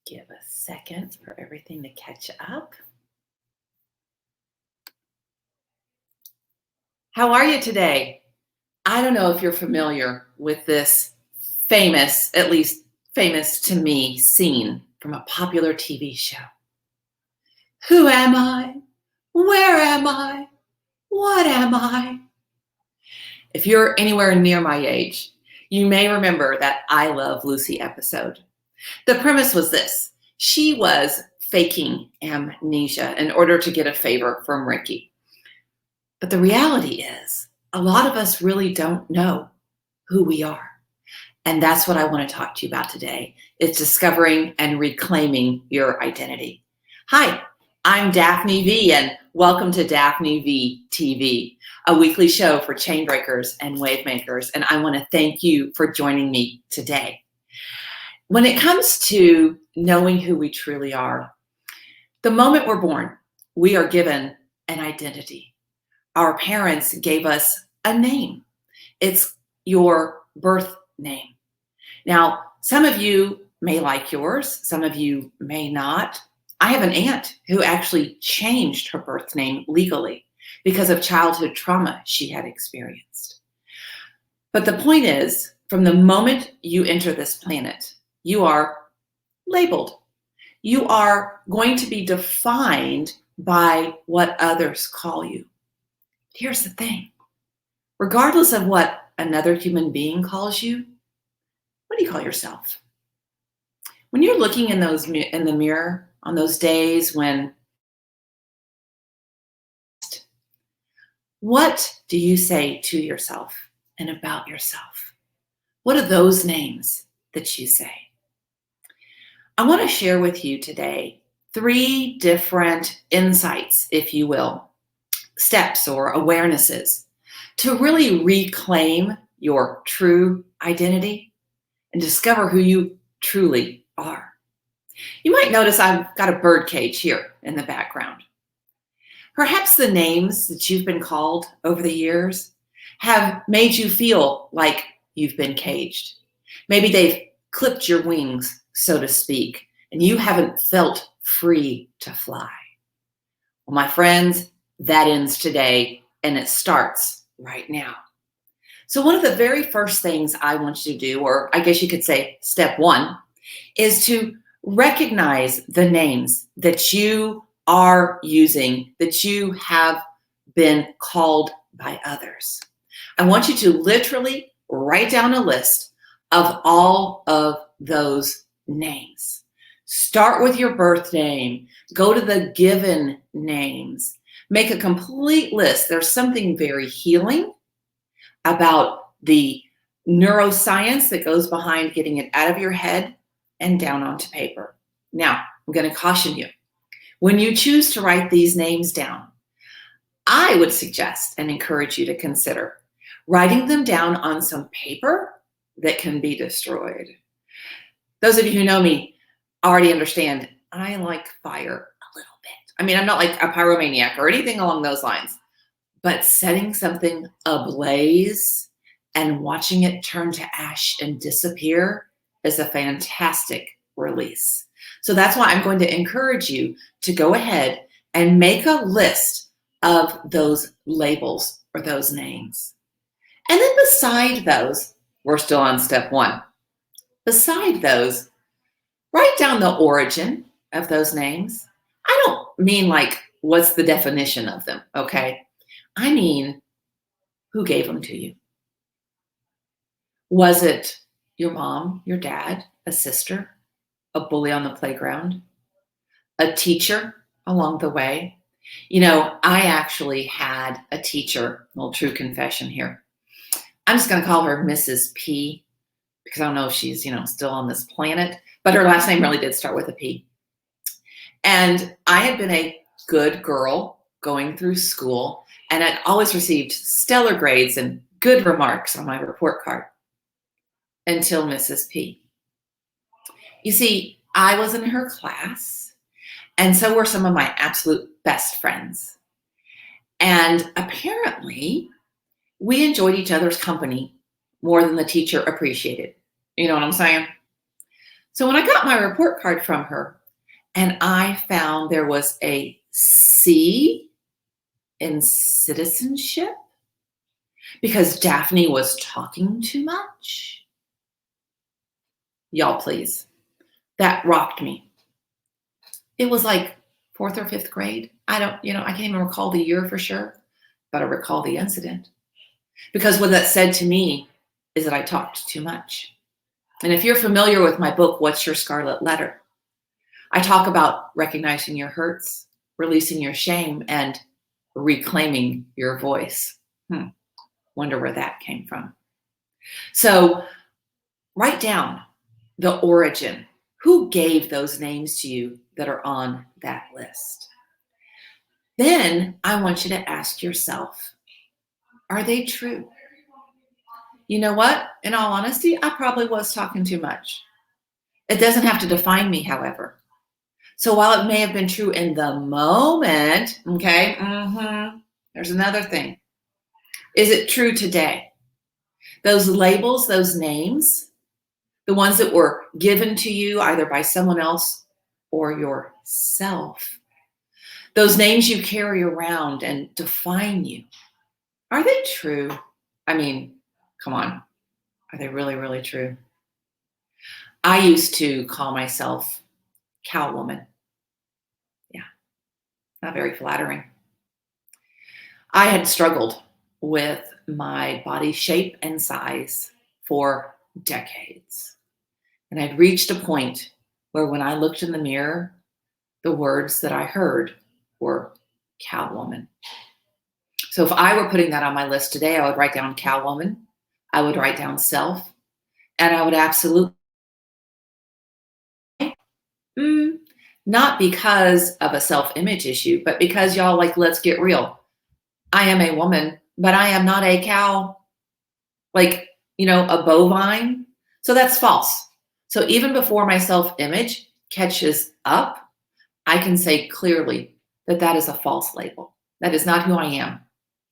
Give a second for everything to catch up. How are you today? I don't know if you're familiar with this famous, at least famous to me, scene from a popular TV show. Who am I? Where am I? What am I? If you're anywhere near my age, you may remember that I Love Lucy episode. The premise was this. She was faking amnesia in order to get a favor from Ricky. But the reality is, a lot of us really don't know who we are. And that's what I want to talk to you about today, is discovering and reclaiming your identity. Hi, I'm Daphne V, and welcome to Daphne V TV, a weekly show for chain breakers and wave makers. And I want to thank you for joining me today. When it comes to knowing who we truly are, the moment we're born, we are given an identity. Our parents gave us a name. It's your birth name. Now, some of you may like yours, some of you may not. I have an aunt who actually changed her birth name legally because of childhood trauma she had experienced. But the point is, from the moment you enter this planet, you are labeled. You are going to be defined by what others call you. Here's the thing. Regardless of what another human being calls you, what do you call yourself? When you're looking in the mirror on those days when, what do you say to yourself and about yourself? What are those names that you say? I want to share with you today 3 different insights, if you will, steps or awarenesses to really reclaim your true identity and discover who you truly are. You might notice I've got a bird cage here in the background. Perhaps the names that you've been called over the years have made you feel like you've been caged. Maybe they've clipped your wings, so to speak, and you haven't felt free to fly. Well, my friends, that ends today, and it starts right now. So one of the very first things I want you to do, or I guess you could say step 1, is to recognize the names that you are using, that you have been called by others. I want you to literally write down a list of all of those names. Start with your birth name. Go to the given names. Make a complete list. There's something very healing about the neuroscience that goes behind getting it out of your head and down onto paper. Now, I'm going to caution you. When you choose to write these names down, I would suggest and encourage you to consider writing them down on some paper that can be destroyed. Those of you who know me already understand I like fire a little bit. I mean, I'm not like a pyromaniac or anything along those lines, but setting something ablaze and watching it turn to ash and disappear is a fantastic release. So that's why I'm going to encourage you to go ahead and make a list of those labels or those names. And then beside those, we're still on step 1. Beside those, write down the origin of those names. I don't mean like, what's the definition of them, okay? I mean, who gave them to you? Was it your mom, your dad, a sister, a bully on the playground, a teacher along the way? You know, I actually had a teacher, little true confession here. I'm just going to call her Mrs. P because I don't know if she's, still on this planet, but her last name really did start with a P. And I had been a good girl going through school, and I'd always received stellar grades and good remarks on my report card until Mrs. P. You see, I was in her class, and so were some of my absolute best friends. And apparently, we enjoyed each other's company more than the teacher appreciated. You know what I'm saying? So when I got my report card from her and I found there was a C in citizenship because Daphne was talking too much. Y'all, please. That rocked me. It was like 4th or 5th grade. I can't even recall the year for sure, but I recall the incident. Because what that said to me is that I talked too much. And if you're familiar with my book, What's Your Scarlet Letter? I talk about recognizing your hurts, releasing your shame, and reclaiming your voice. Wonder where that came from. So write down the origin. Who gave those names to you that are on that list? Then I want you to ask yourself, are they true? You know what? In all honesty, I probably was talking too much. It doesn't have to define me, however. So while it may have been true in the moment, okay, there's another thing. Is it true today? Those labels, those names, the ones that were given to you either by someone else or yourself, those names you carry around and define you, are they true? I mean, come on. Are they really, really true? I used to call myself cow woman. Yeah, not very flattering. I had struggled with my body shape and size for decades. And I'd reached a point where when I looked in the mirror, the words that I heard were cow woman. So if I were putting that on my list today, I would write down cow woman, I would write down self, and I would absolutely, not because of a self-image issue, but because y'all, let's get real. I am a woman, but I am not a cow, a bovine. So that's false. So even before my self-image catches up, I can say clearly that that is a false label. That is not who I am,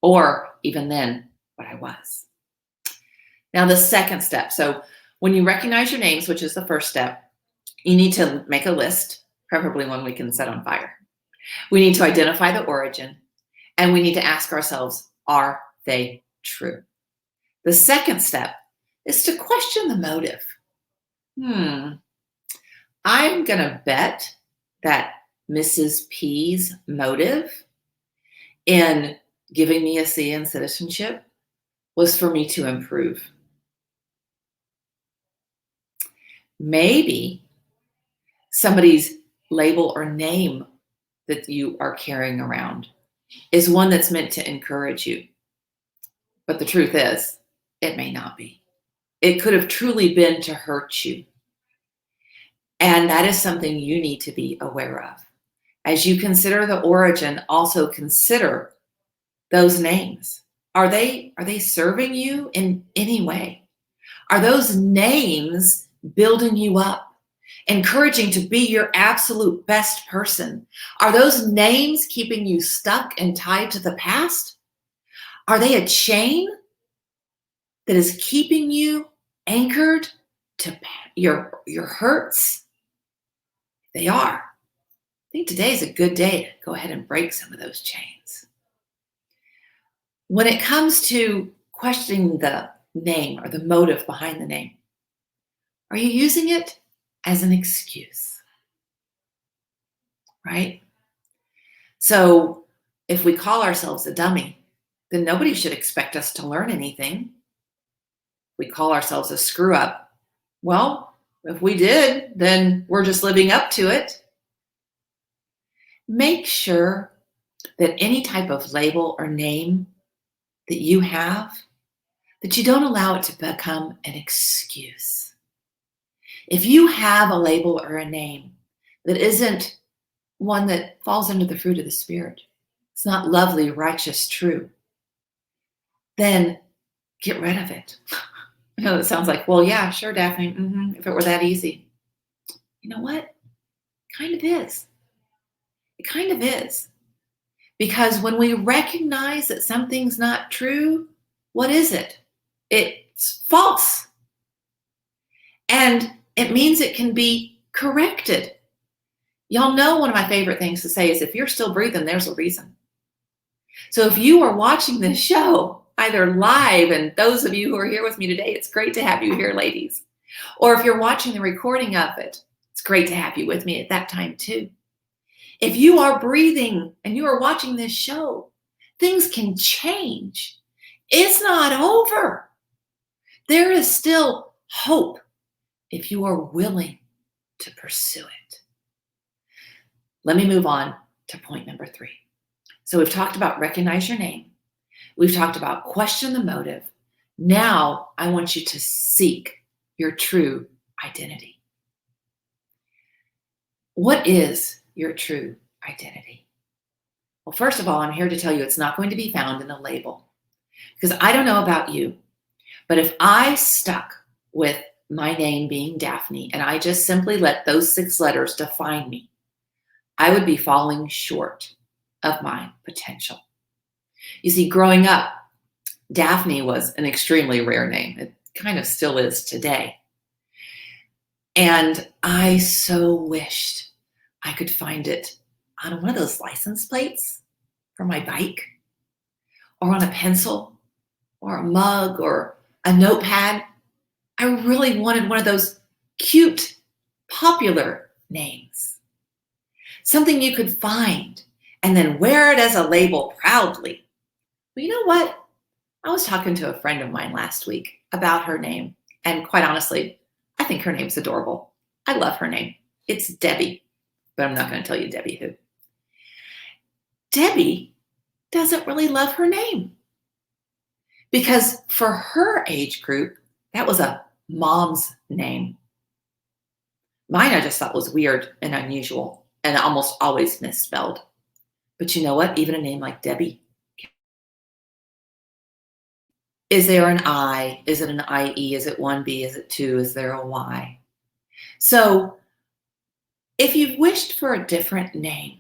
or even then, what I was. Now, the second step. So when you recognize your names, which is the first step, you need to make a list, preferably one we can set on fire. We need to identify the origin, and we need to ask ourselves, are they true? The second step is to question the motive. I'm going to bet that Mrs. P's motive in giving me a C in citizenship was for me to improve. Maybe somebody's label or name that you are carrying around is one that's meant to encourage you. But the truth is, it may not be. It could have truly been to hurt you. And that is something you need to be aware of. As you consider the origin, also consider those names. Are they serving you in any way? Are those names building you up, encouraging to be your absolute best person? Are those names keeping you stuck and tied to the past? Are they a chain that is keeping you anchored to your hurts? They are. I think today is a good day to go ahead and break some of those chains. When it comes to questioning the name or the motive behind the name, are you using it as an excuse? Right? So if we call ourselves a dummy, then nobody should expect us to learn anything. We call ourselves a screw up. Well, if we did, then we're just living up to it. Make sure that any type of label or name that you have, that you don't allow it to become an excuse. If you have a label or a name that isn't one that falls under the fruit of the Spirit, it's not lovely, righteous, true, then get rid of it. I know it sounds like, well, yeah, sure, Daphne, if it were that easy. You know what? Kind of is. It kind of is. Because when we recognize that something's not true, what is it? It's false. And It means it can be corrected. Y'all know one of my favorite things to say is if you're still breathing, there's a reason. So if you are watching this show, either live, and those of you who are here with me today, it's great to have you here, ladies. Or if you're watching the recording of it, it's great to have you with me at that time too. If you are breathing and you are watching this show, things can change. It's not over. There is still hope if you are willing to pursue it. Let me move on to point number 3. So we've talked about recognize your name. We've talked about question the motive. Now I want you to seek your true identity. What is your true identity? Well, first of all, I'm here to tell you it's not going to be found in a label. Because I don't know about you, but if I stuck with my name being Daphne and I just simply let those 6 letters define me, I would be falling short of my potential. You see, growing up, Daphne was an extremely rare name. It kind of still is today. And I so wished I could find it on one of those license plates for my bike, or on a pencil, or a mug, or a notepad. I really wanted one of those cute, popular names. Something you could find and then wear it as a label proudly. But you know what? I was talking to a friend of mine last week about her name. And quite honestly, I think her name's adorable. I love her name. It's Debbie. But I'm not going to tell you Debbie who. Debbie doesn't really love her name. Because for her age group, that was a mom's name. Mine I just thought was weird and unusual and almost always misspelled. But you know what? Even a name like Debbie. Is there an I? Is it an IE? Is it 1B? Is it 2? Is there a Y? So if you've wished for a different name,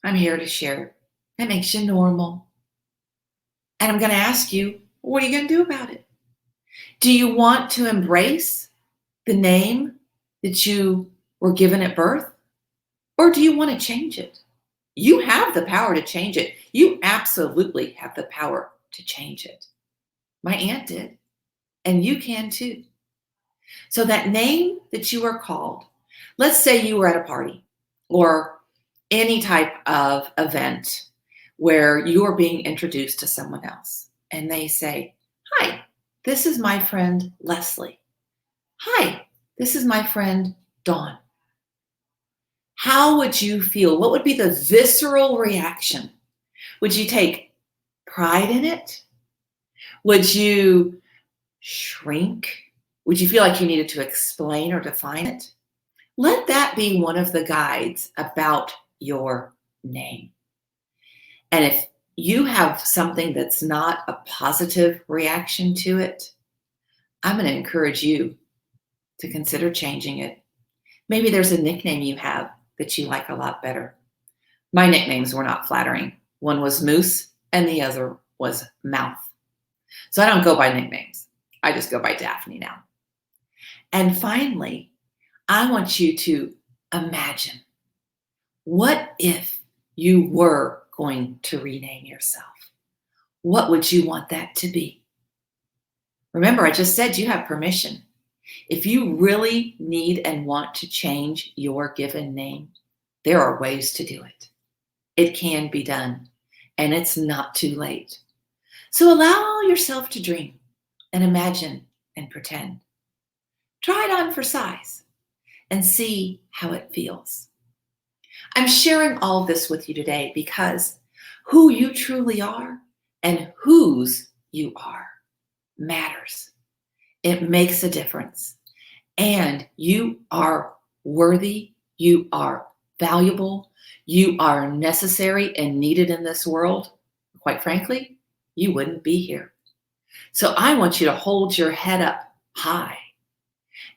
I'm here to share it. That makes you normal. And I'm going to ask you, what are you going to do about it? Do you want to embrace the name that you were given at birth? Or do you want to change it? You have the power to change it. You absolutely have the power to change it. My aunt did, and you can too. So that name that you are called, let's say you were at a party or any type of event where you are being introduced to someone else, and they say, "Hi, this is my friend Leslie. Hi, this is my friend Dawn." How would you feel? What would be the visceral reaction? Would you take pride in it? Would you shrink? Would you feel like you needed to explain or define it? Let that be one of the guides about your name. And if you have something that's not a positive reaction to it, I'm going to encourage you to consider changing it. Maybe there's a nickname you have that you like a lot better. My nicknames were not flattering. One was Moose and the other was Mouth. So I don't go by nicknames. I just go by Daphne now. And finally, I want you to imagine, what if you were going to rename yourself? What would you want that to be? Remember, I just said you have permission. If you really need and want to change your given name, there are ways to do it. It can be done, and it's not too late. So allow yourself to dream and imagine and pretend. Try it on for size and see how it feels. I'm sharing all of this with you today because who you truly are and whose you are matters. It makes a difference. And you are worthy, you are valuable, you are necessary and needed in this world. Quite frankly, you wouldn't be here. So I want you to hold your head up high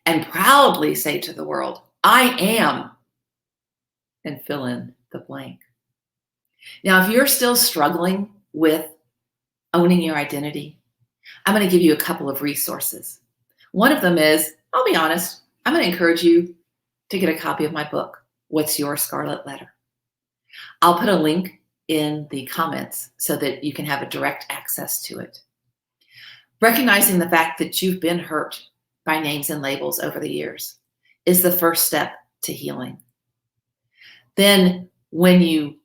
and proudly say to the world, I am, and fill in the blank. Now, if you're still struggling with owning your identity, I'm going to give you a couple of resources. One of them is, I'll be honest, I'm going to encourage you to get a copy of my book, What's Your Scarlet Letter? I'll put a link in the comments so that you can have a direct access to it. Recognizing the fact that you've been hurt by names and labels over the years is the first step to healing. Then when you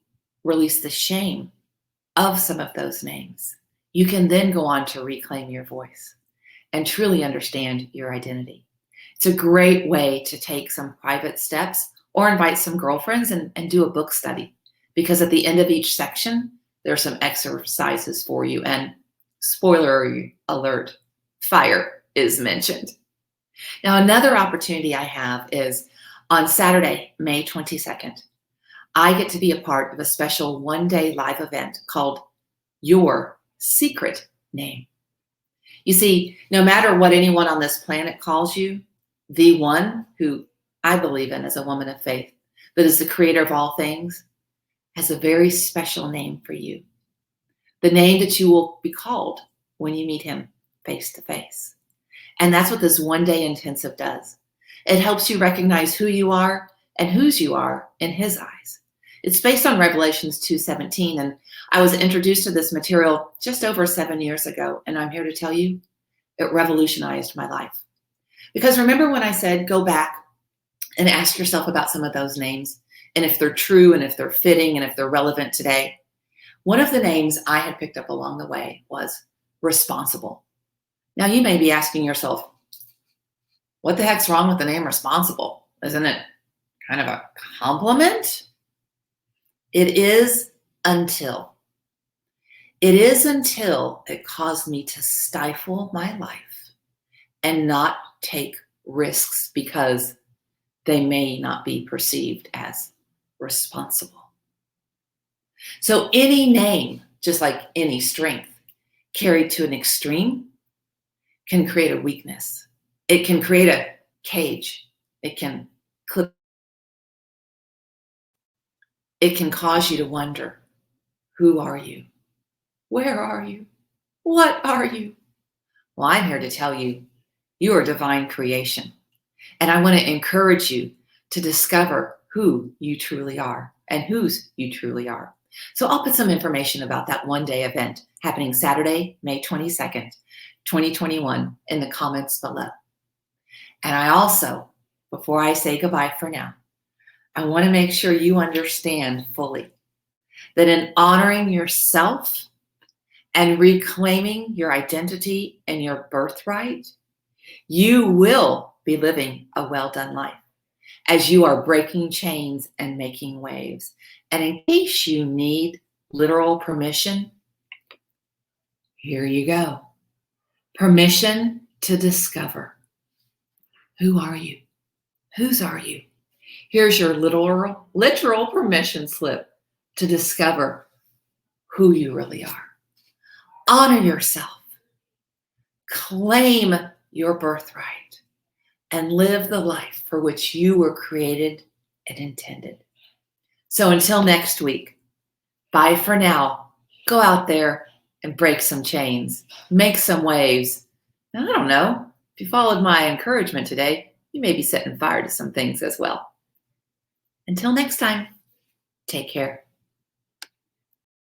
release the shame of some of those names, you can then go on to reclaim your voice and truly understand your identity. It's a great way to take some private steps or invite some girlfriends and do a book study, because at the end of each section, there are some exercises for you. And spoiler alert, fire is mentioned. Now, another opportunity I have is on Saturday, May 22nd. I get to be a part of a special one-day live event called Your Secret Name. You see, no matter what anyone on this planet calls you, the one who I believe in as a woman of faith, that is the creator of all things, has a very special name for you. The name that you will be called when you meet him face to face. And that's what this one-day intensive does. It helps you recognize who you are and whose you are in his eyes. It's based on Revelations 2:17, and I was introduced to this material just over 7 years ago, and I'm here to tell you, it revolutionized my life. Because remember when I said, go back and ask yourself about some of those names, and if they're true, and if they're fitting, and if they're relevant today? One of the names I had picked up along the way was responsible. Now you may be asking yourself, what the heck's wrong with the name responsible? Isn't it kind of a compliment? It is until it caused me to stifle my life and not take risks because they may not be perceived as responsible. So any name, just like any strength, carried to an extreme can create a weakness. It can create a cage. It can cause you to wonder, who are you? Where are you? What are you? Well, I'm here to tell you, you are divine creation. And I want to encourage you to discover who you truly are and whose you truly are. So I'll put some information about that one-day event happening Saturday, May 22nd, 2021 in the comments below. And I also, before I say goodbye for now, I want to make sure you understand fully that in honoring yourself and reclaiming your identity and your birthright, you will be living a well-done life as you are breaking chains and making waves. And in case you need literal permission, here you go. Permission to discover. Who are you? Whose are you? Here's your literal permission slip to discover who you really are. Honor yourself. Claim your birthright and live the life for which you were created and intended. So until next week, bye for now. Go out there and break some chains, make some waves. I don't know, if you followed my encouragement today, you may be setting fire to some things as well. Until next time, take care.